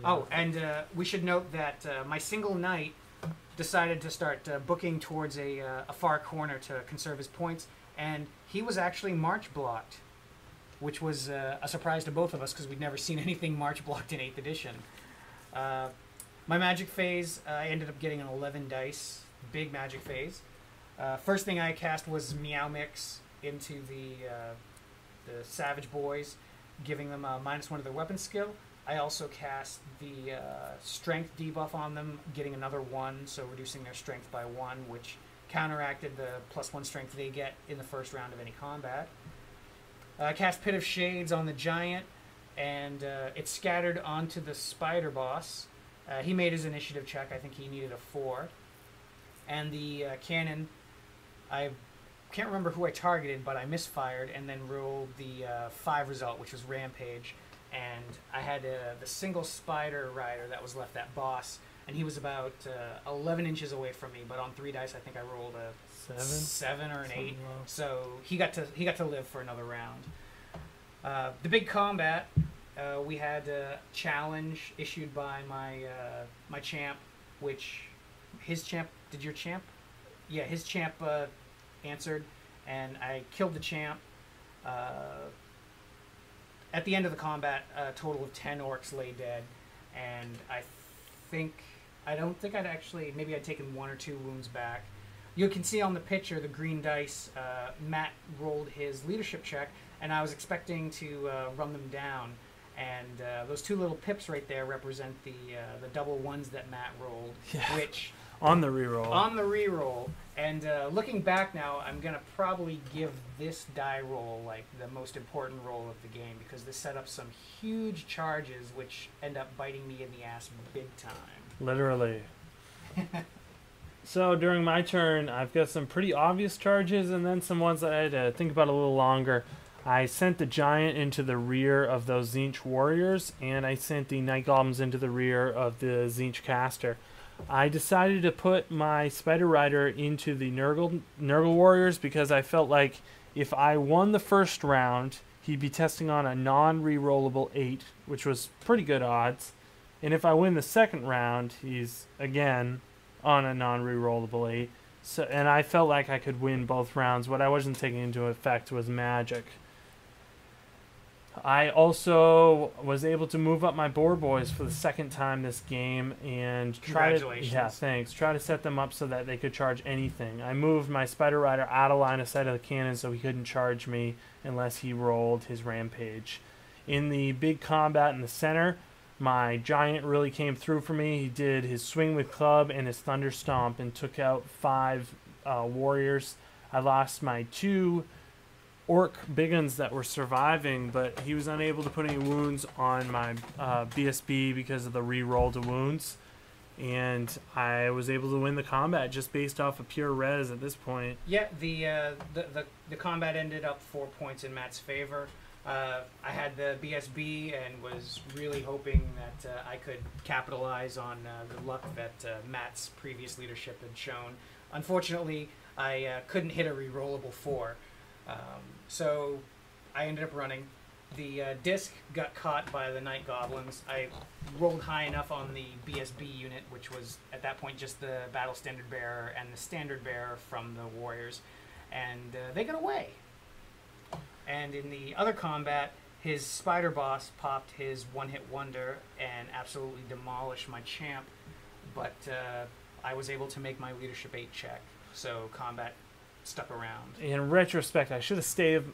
Oh, and we should note that my single knight decided to start booking towards a far corner to conserve his points, and he was actually march blocked, which was a surprise to both of us because we'd never seen anything march blocked in 8th edition. My magic phase, I ended up getting an 11 dice, big magic phase. First thing I cast was Meow Mix into the Savage Boys, giving them a -1 to their weapon skill. I also cast the strength debuff on them, getting another 1, so reducing their strength by 1, which counteracted the +1 strength they get in the first round of any combat. I cast Pit of Shades on the giant, and it scattered onto the spider boss. He made his initiative check. I think he needed a 4. And the cannon, I can't remember who I targeted, but I misfired and then rolled the 5 result, which was Rampage. And I had the single spider rider that was left, that boss, and he was about 11 inches away from me. But on 3 dice, I think I rolled a 7 or an 8. So he got to live for another round. The big combat, we had a challenge issued by my champ, which his champ, did your champ? Yeah, his champ answered, and I killed the champ. At the end of the combat, a total of 10 orcs lay dead, and I don't think I'd actually, maybe I'd taken 1 or 2 wounds back. You can see on the picture, the green dice, Matt rolled his leadership check, and I was expecting to run them down. And those 2 little pips right there represent the double 1s that Matt rolled, which... On the reroll. On the reroll. And looking back now, I'm going to probably give this die roll like the most important roll of the game, because this set up some huge charges which end up biting me in the ass big time. Literally. So during my turn, I've got some pretty obvious charges and then some ones that I had to think about a little longer. I sent the giant into the rear of those Tzeentch warriors, and I sent the night goblins into the rear of the Tzeentch caster. I decided to put my Spider Rider into the Nurgle warriors because I felt like if I won the first round, he'd be testing on a non-rerollable 8, which was pretty good odds. And if I win the second round, he's again on a non-rerollable 8. So, and I felt like I could win both rounds. What I wasn't taking into effect was magic. I also was able to move up my board boys for the second time this game and try to set them up so that they could charge anything. I moved my Spider Rider out of line of sight of the cannon so he couldn't charge me unless he rolled his rampage. In the big combat in the center, my giant really came through for me. He did his swing with club and his thunder stomp and took out 5 warriors. I lost my 2 orc big uns that were surviving, but he was unable to put any wounds on my BSB because of the re-roll to wounds, and I was able to win the combat just based off of pure res at this point. Yeah, the combat ended up 4 points in Matt's favor. I had the BSB and was really hoping that I could capitalize on the luck that Matt's previous leadership had shown. Unfortunately, I couldn't hit a re-rollable 4. So I ended up running. The disc got caught by the Night Goblins. I rolled high enough on the BSB unit, which was at that point just the Battle Standard Bearer and the Standard Bearer from the Warriors, and they got away. And in the other combat, his Spider Boss popped his one-hit wonder and absolutely demolished my champ, but I was able to make my Leadership 8 check, so combat stuck around. In retrospect, I should have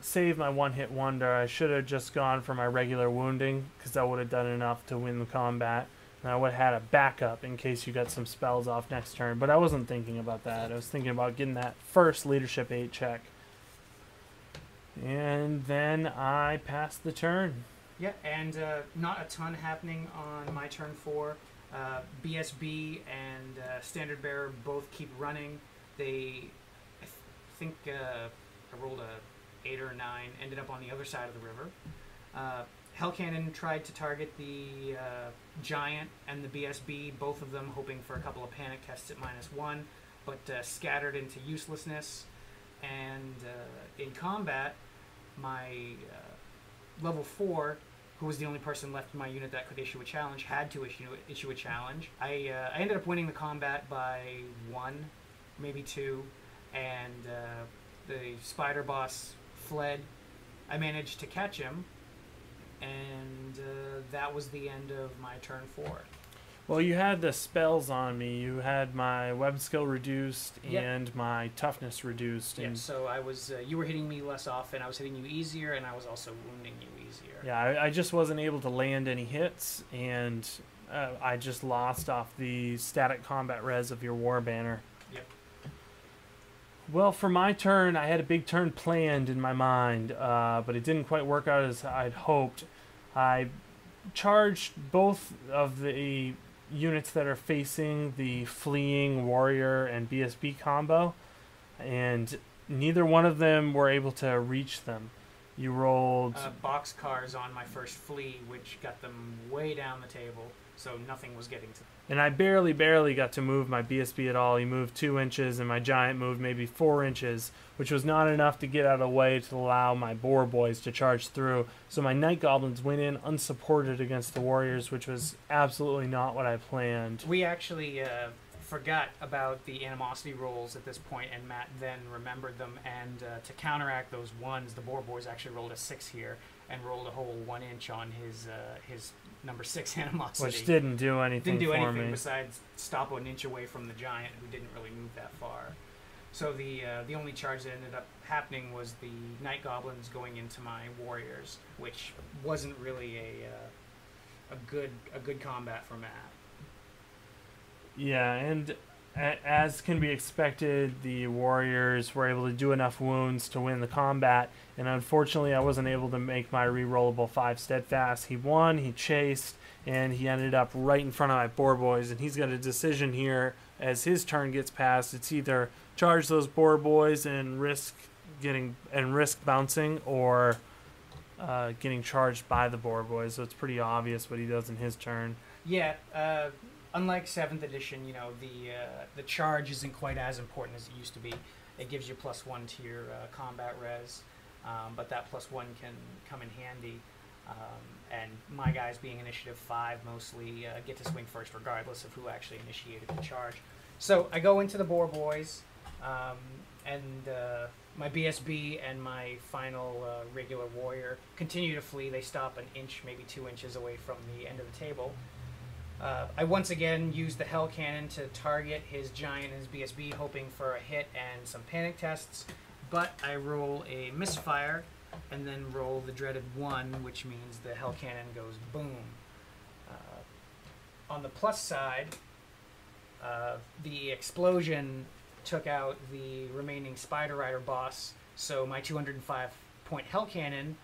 saved my one-hit wonder. I should have just gone for my regular wounding, because that would have done enough to win the combat. And I would have had a backup in case you got some spells off next turn. But I wasn't thinking about that. I was thinking about getting that first Leadership 8 check. And then I passed the turn. Yeah, and not a ton happening on my turn 4. BSB and Standard Bearer both keep running. I think I rolled a 8 or a 9, ended up on the other side of the river. Hell Cannon tried to target the Giant and the BSB, both of them hoping for a couple of panic tests at -1, but scattered into uselessness. And in combat, my level 4 who was the only person left in my unit that could issue a challenge, had to issue a challenge. I ended up winning the combat by 1, maybe 2, and the spider boss fled. I managed to catch him, and that was the end of my turn 4. Well, you had the spells on me. You had my web skill reduced and my toughness reduced. Yeah, so I was. You were hitting me less often. I was hitting you easier, and I was also wounding you easier. Yeah, I just wasn't able to land any hits, and I just lost off the static combat res of your war banner. Yep. Well, for my turn, I had a big turn planned in my mind, but it didn't quite work out as I'd hoped. I charged both of the units that are facing the fleeing warrior and BSB combo, and neither one of them were able to reach them. You rolled boxcars on my first flee, which got them way down the table, so nothing was getting to them. And I barely got to move my BSB at all. He moved 2 inches, and my giant moved maybe 4 inches, which was not enough to get out of the way to allow my boar boys to charge through. So my night goblins went in unsupported against the warriors, which was absolutely not what I planned. We actually forgot about the animosity rolls at this point, and Matt then remembered them. And to counteract those ones, the boar boys actually rolled a 6 here and rolled a whole 1 inch on his number 6 animosity, which didn't do anything for me besides stop 1 inch away from the giant, who didn't really move that far. So the only charge that ended up happening was the night goblins going into my warriors, which wasn't really a good combat for Matt. Yeah, and as can be expected, the warriors were able to do enough wounds to win the combat, and unfortunately I wasn't able to make my re-rollable 5 steadfast. He won, he chased, and he ended up right in front of my boar boys, and he's got a decision here as his turn gets passed. It's either charge those boar boys and risk bouncing, or getting charged by the boar boys. So it's pretty obvious what he does in his turn. Yeah, unlike 7th edition, the charge isn't quite as important as it used to be. It gives you +1 to your combat res, but that +1 can come in handy. And my guys, being initiative 5, mostly get to swing first regardless of who actually initiated the charge. So I go into the boar boys, and my BSB and my final regular warrior continue to flee. They stop 1 inch, maybe 2 inches away from the end of the table. I once again use the Hell Cannon to target his giant and his BSB, hoping for a hit and some panic tests, but I roll a misfire and then roll the dreaded 1, which means the Hell Cannon goes boom. On the plus side, the explosion took out the remaining Spider Rider boss, so my 205-point Hell Cannon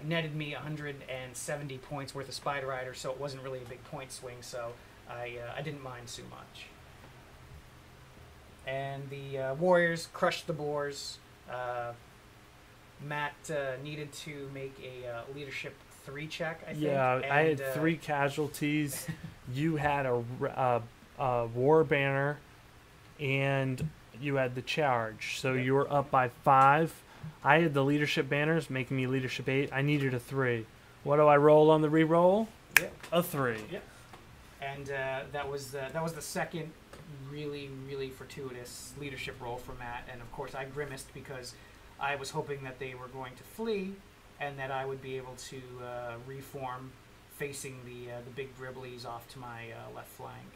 netted me 170 points worth of Spider Rider, so it wasn't really a big point swing, so I didn't mind too much. And the Warriors crushed the boars. Matt needed to make a leadership 3 check, I think. Yeah, I had 3 casualties. You had a war banner, and you had the charge, so you were up by 5. I had the leadership banners, making me leadership 8. I needed a 3. What do I roll on the re-roll? Yep. A 3. Yep. And that was the second really fortuitous leadership roll for Matt. And of course, I grimaced because I was hoping that they were going to flee, and that I would be able to reform, facing the big dribblies off to my left flank.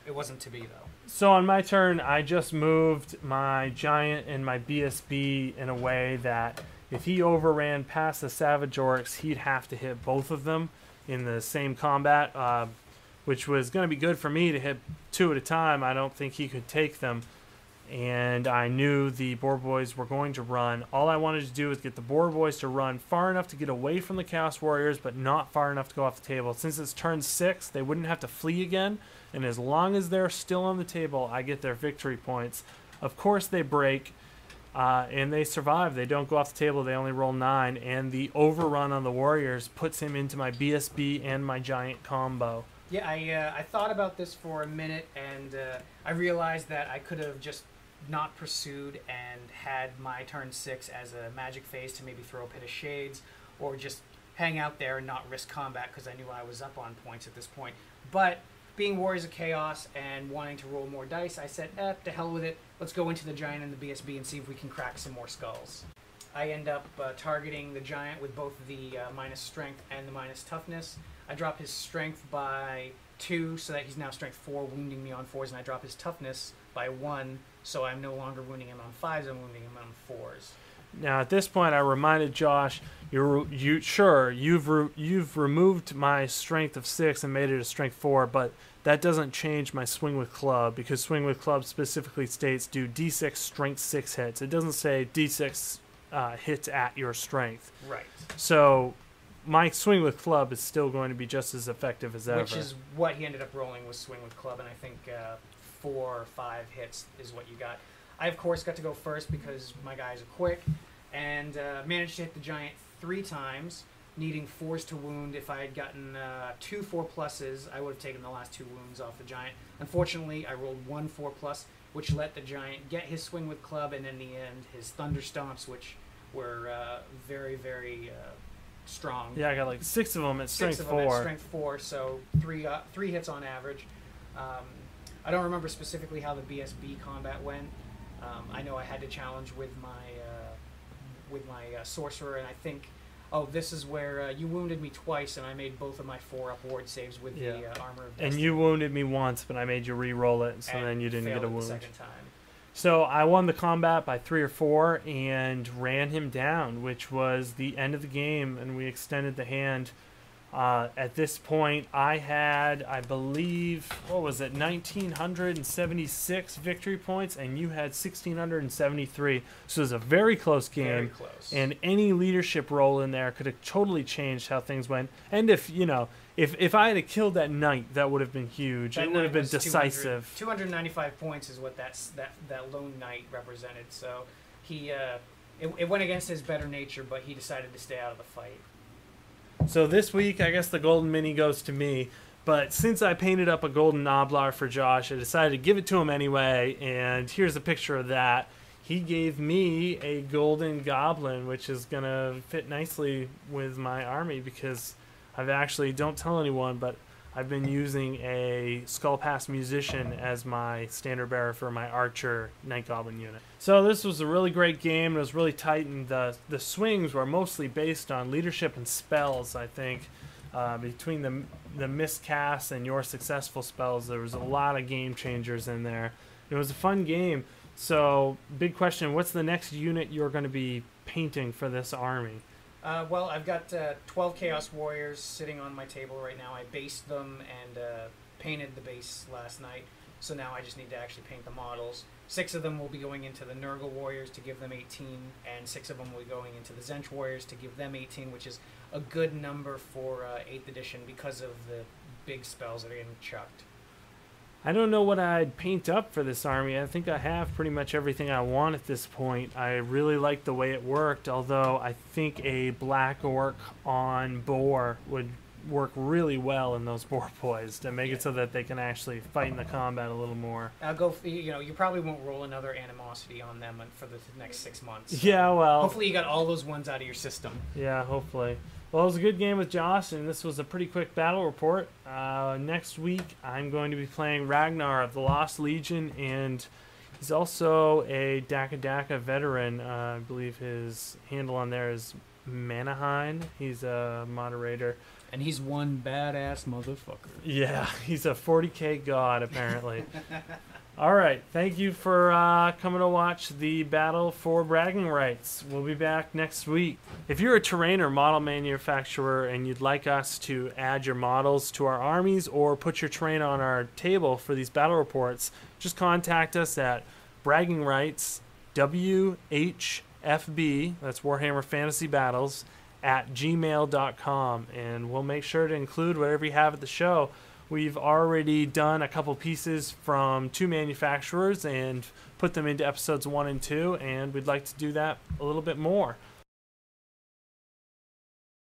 It wasn't to be, though. So on my turn, I just moved my giant and my BSB in a way that if he overran past the Savage Orcs, he'd have to hit both of them in the same combat, which was going to be good for me to hit 2 at a time. I don't think he could take them. And I knew the Boar Boys were going to run. All I wanted to do was get the Boar Boys to run far enough to get away from the Chaos Warriors, but not far enough to go off the table. Since it's turn 6, they wouldn't have to flee again. And as long as they're still on the table, I get their victory points. Of course, they break, and they survive. They don't go off the table. They only roll 9. And the overrun on the Warriors puts him into my BSB and my giant combo. Yeah, I thought about this for a minute, and I realized that I could have just not pursued and had my turn 6 as a magic phase to maybe throw a Pit of Shades, or just hang out there and not risk combat because I knew I was up on points at this point. But being Warriors of Chaos and wanting to roll more dice, I said, to hell with it. Let's go into the Giant and the BSB and see if we can crack some more skulls. I end up targeting the Giant with both the minus strength and the minus toughness. I drop his strength by 2, so that he's now strength 4, wounding me on 4s, and I drop his toughness by 1, so I'm no longer wounding him on 5s, I'm wounding him on 4s. Now at this point, I reminded Josh, you've removed my strength of 6 and made it a strength 4, but that doesn't change my swing with club, because swing with club specifically states do d6 strength 6 hits. It doesn't say d6 hits at your strength. Right. So my swing with club is still going to be just as effective as ever. Which is what he ended up rolling with swing with club, and I think 4 or 5 hits is what you got. I, of course, got to go first because my guys are quick, and managed to hit the Giant 3 times, needing 4s to wound. If I had gotten 2 4+, I would have taken the last 2 wounds off the Giant. Unfortunately, I rolled 1 4+, which let the Giant get his swing with club, and in the end, his Thunder Stomps, which were very, very strong. Yeah, I got like 6 of them at strength 4. 6 of them at strength 4, so 3 hits on average. I don't remember specifically how the BSB combat went. I know I had to challenge with my sorcerer, and I think, this is where you wounded me twice, and I made both of my 4-up ward saves with the armor of Destiny. And you wounded me once, but I made you re-roll it, so then you didn't get a wound. The second time. So I won the combat by 3 or 4 and ran him down, which was the end of the game, and we extended the hand. At this point, I had, I believe, 1,976 victory points, and you had 1,673. So it was a very close game. Very close. And any leadership role in there could have totally changed how things went. And if I had killed that knight, that would have been huge. It would have been decisive. 295 points is what that lone knight represented. So he, it went against his better nature, but he decided to stay out of the fight. So this week, I guess the golden mini goes to me. But since I painted up a golden Noblar for Josh, I decided to give it to him anyway. And here's a picture of that. He gave me a golden goblin, which is going to fit nicely with my army because I've actually, don't tell anyone, but I've been using a Skull Pass Musician as my standard bearer for my Archer Night Goblin unit. So this was a really great game. It was really tight, and the swings were mostly based on leadership and spells, I think. Between the miscasts and your successful spells, there was a lot of game changers in there. It was a fun game. So, big question, what's the next unit you're going to be painting for this army? Well, I've got 12 Chaos Warriors sitting on my table right now. I based them and painted the base last night, so now I just need to actually paint the models. 6 of them will be going into the Nurgle Warriors to give them 18, and 6 of them will be going into the Zench Warriors to give them 18, which is a good number for 8th edition because of the big spells that are getting chucked. I don't know what I'd paint up for this army. I think I have pretty much everything I want at this point. I really like the way it worked, although I think a black orc on boar would work really well in those boar boys to make it so that they can actually fight in the combat a little more. I'll go. You probably won't roll another animosity on them for the next 6 months. So yeah, well, hopefully you got all those ones out of your system. Yeah, hopefully. Well, it was a good game with Josh, and this was a pretty quick battle report. Next week, I'm going to be playing Ragnar of the Lost Legion, and he's also a Daka Daka veteran. I believe his handle on there is Manahine. He's a moderator. And he's one badass motherfucker. Yeah, he's a 40k god, apparently. All right, thank you for coming to watch the battle for bragging rights. We'll be back next week. If you're a terrain or model manufacturer and you'd like us to add your models to our armies or put your terrain on our table for these battle reports, just contact us at BraggingRights, WHFB, that's Warhammer Fantasy Battles, at gmail.com, and we'll make sure to include whatever you have at the show. We've already done a couple pieces from 2 manufacturers and put them into episodes 1 and 2, and we'd like to do that a little bit more.